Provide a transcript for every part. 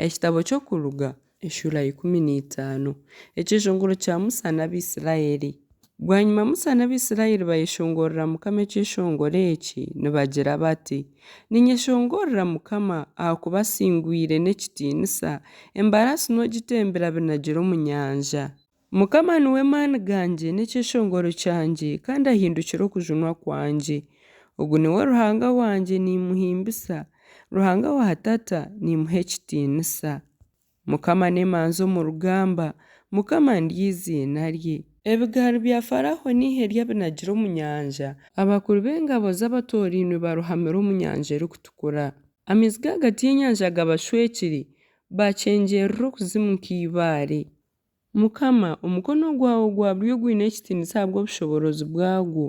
Ekitabo ky'okuruga eshura 15 ekishongoro kya Musa n'Abisirayeli. Bwanyuma Musa n'Abisirayeli bayeshongorera Mukama ekishongoro eki nibagira bati, ninyeshongorera Mukama ahakuba asingwire n'ekitiinisa, embarasi n'ogitembera binagire omu nyanja. Mukama niwe maani gangye n'ekishongoro kyangye kandi ahindukire okujunwa kwangye. Ogu niwe Ruhanga wangye nimuhimbisa, Ruhanga wa tata nimuha ekitiinisa. Mukama n'emanzi omu rugamba, Mukama ndiizina rye. Ebigaari bya Faraho niherya binagire omu nyanja, abakuru b'engabo z'abatooriinwe barohamire omu nyanja erikutukura. Amaizi g'ahagati y'enyanja gabashwekire, bacengyerera okuzimu nk'ibaare. Mukama, omukono gwawe gwa buryo gwine ekitiinisa ahabw'obushoborozi bwagwo.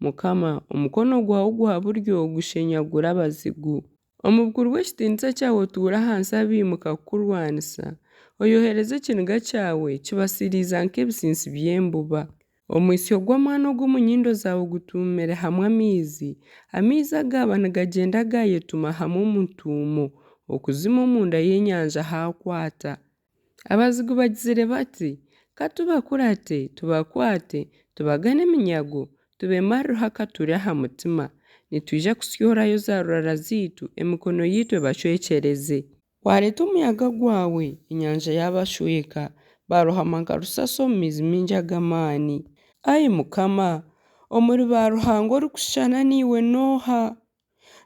Mukama, omukono gwawe gwa buryo gushenyagura abazigu. Omu bukuru bw'ekitiinisa kyawe otuura ahansi abiimuka kukurwanisa. Oyohereze ekiniga kyawe kibasiriiza nk'ebisinsi by'embuba. Omwisyo gw'amaani ogw'omu nyindo zawe gutuumire hamwe amaizi. Amaizi agaba nigagyenda gayetuma hamwe omu ntuumo, okuzimu omunda y'enyanja hakwata. Abazigu bagizire bati, katubakurate, tubakwate, tubagane eminyago, tubemarreho akaturi aha mutima. Nitwija kusyorayo za rurara ziitu, emikono yiitu ebashwekyereze. Wareeta omuyaga gwawe, enyanja yabashweka, barohama nka rusasi omu maizi mingi ag'amaani. Ai Mukama, omuri ba Ruhanga orikushushana niiwe nooha?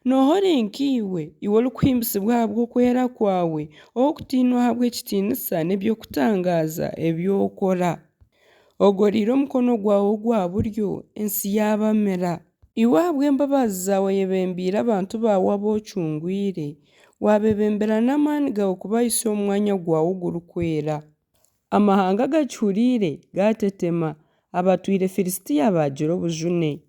Noohore nk'iiwe, iwe orikuhimbisibwa ahabw'okwera kwawe, okutiinwa ahabw'ekitiinisa n'eby'okutangaaza eby'okora. Ogoriire omukono gwawe ogwa buryo, ensi yabamera. Iwe ahabw'embabazi zawe oyebembiire abantu baawe aboocungwire. Wabebembera n'amaani gawe kubahisya omu mwanya gwawe ogurikwera. Amahanga gakihuriire gatetema, abatwire Filisitiya baagira obujune.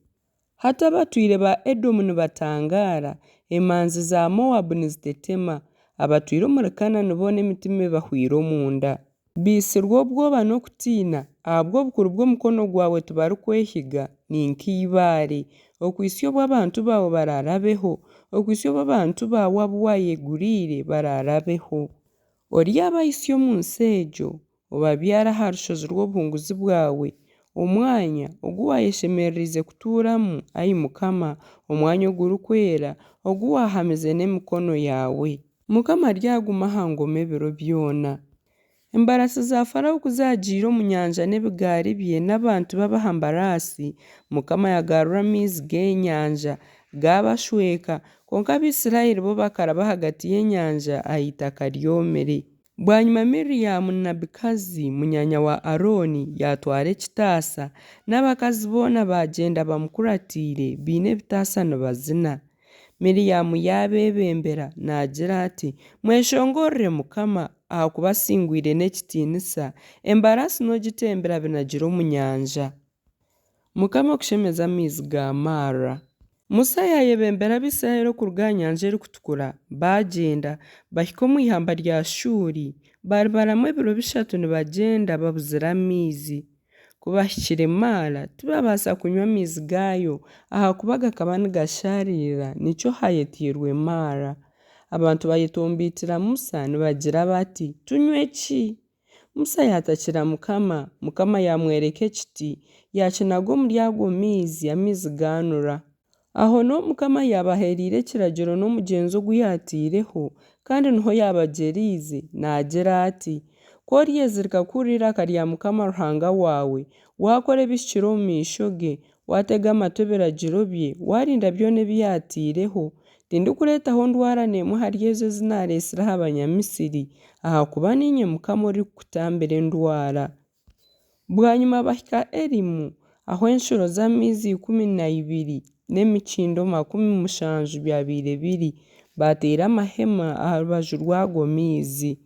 Hati abatwire ba Edomu nibatangaara, emanzi za Mowabu nizitetema, abatwire omuri Kanani boona emitima ebahwire omunda. Biisirwe obwoba n'okutiina ahabw'obukuru bw'omukono gwawe tibarikwehiga ni nk'ibaare. Okwisyo obw'abantu baawe baraarabeho, okwisyo obw'abantu baawe abu wayeguriire baraarabeho. Oryabahisya omu nsi egyo, obabyara aha rushozi rw'obuhunguzi bwawe, omwanya ogu wayeshemererize kutuuramu, ai Mukama, omwanya ogurikwera, ogu wahamize n'emikono yawe. Mukama ryaguma aha ngoma ebiro byona. Embarasi za Farawo kuzagiire omu nyanja n'ebigaari bye n'abantu b'abahambaraasi, Mukama yagarura amaizi g'enyanja, gabashweka, konka Abisirayeli bo bakaraba ahagati y'enyanja aha itaka ryomire. Bwanyuma Miriyamu nabikazi munyanya wa Arooni yatwara ekitaasa, n'abakazi boona bagyenda bamukuratiire baine ebitaasa nibazina. Miriyamu yabebembera nagira ati, mweshongorere Mukama ahakuba asingwire n'ekitiinisa, embarasi n'ogitembera binagire omu nyanja. Mukama okushemeza amaizi ga Mara. Musa yayebembera Abisirayeli okuruga aha nyanja erikutukura, bagyenda bahika omu ihamba rya Shuri. Bari ebiro 3 nibagyenda babuzire amaizi. Kubahikire Mara, tibabaasa kunywa amaizi gaayo ahakuba gakaba nigasharira, nikyo hayetiirwe Mara. Abantu bayetombiitira Musa nibagira bati, tunywe ki? Musa yatakira Mukama, Mukama yamwereka ekiti, yakinaga omuri ago maizi, amaizi gaanura. Aho n'Omukama yabaheeriire ekiragiro n'omugyenzi ogu yatiireho, kandi niho yabagyeriize nagira ati, k'oryezirika kuhurira iraka rya Mukama Ruhanga waawe, wakora ebihikire omu maisho ge, watega amatwi ebiragiro bye, warinda byona ebi yatiireho, tindikureetaho ndwara n'emwe ahari ezo ezinareesireho Abanyamisiri, ahakuba ninye Mukama orikukutambira endwara. Bwanyuma bahika Erimu, aho enshuro z'amaizi 12 n'emikindo 70 byabaire biri, bateire amahema aha rubaju rw'ago maizi.